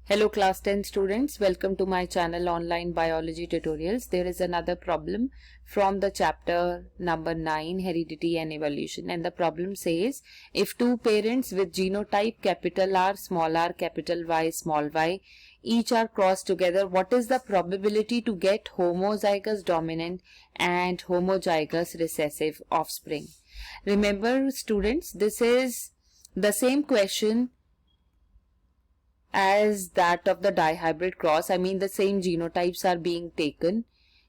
Hello class 10 students, welcome to my channel Online Biology Tutorials. There is another problem from the chapter number 9, Heredity and Evolution, and the problem says if two parents with genotype capital R, capital Y, small y each are crossed together, what is the probability to get homozygous dominant and homozygous recessive offspring? Remember students, this is the same question as that of the dihybrid cross. I mean the same genotypes are being taken.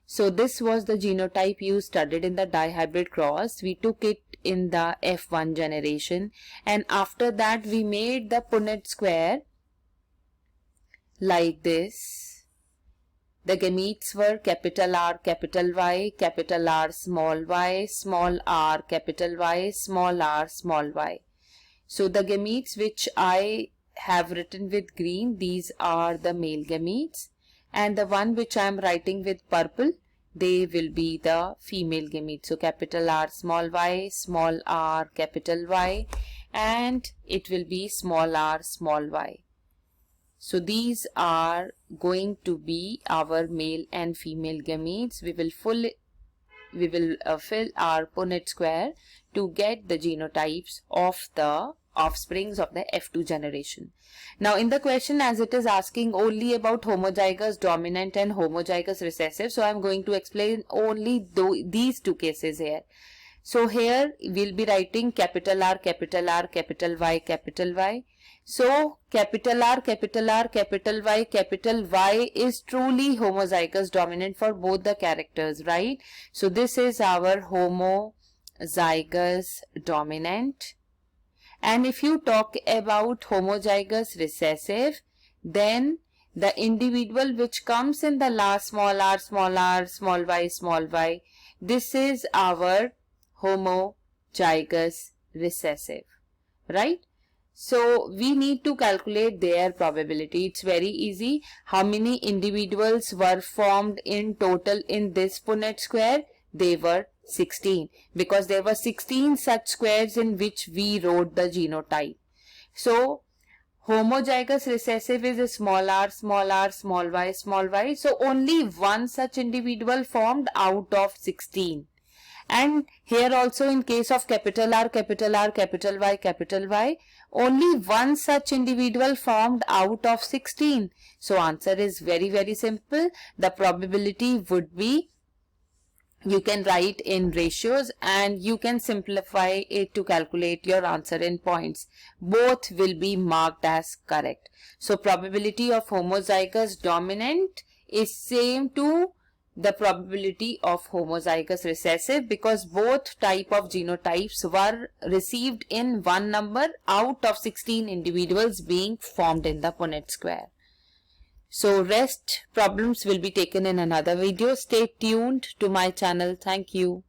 So this was the genotype you studied in the dihybrid cross. We took it in the F1 generation, and after that we made the Punnett square like this. The gametes were capital R, capital Y, capital R, small r, capital Y, small r, small y. So the gametes which I have written with green, these are the male gametes, and the one which I am writing with purple, they will be the female gametes. So capital R, small r, capital Y, and it will be small r, small y. So these are going to be our male and female gametes. We will fill our Punnett square to get the genotypes of the offsprings of the F2 generation. Now in the question, as it is asking only about homozygous dominant and homozygous recessive, so I am going to explain only these two cases here. So here we'll be writing capital R, capital Y, capital Y. So capital R, capital Y is truly homozygous dominant for both the characters, right? So this is our homozygous dominant. And if you talk about homozygous recessive, then the individual which comes in the last small r, small y, this is our homozygous recessive, right? So we need to calculate their probability. It's very easy. How many individuals were formed in total in this Punnett square? They were 16, because there were 16 such squares in which we wrote the genotype. So homozygous recessive is a small r, small y. So only one such individual formed out of 16. And here also in case of capital R, capital Y, only one such individual formed out of 16. So answer is very simple. The probability would be, you can write in ratios and you can simplify it to calculate your answer in points. Both will be marked as correct. So probability of homozygous dominant is same to the probability of homozygous recessive, because both type of genotypes were received in one number out of 16 individuals being formed in the Punnett square. So rest problems will be taken in another video. Stay tuned to my channel. Thank you.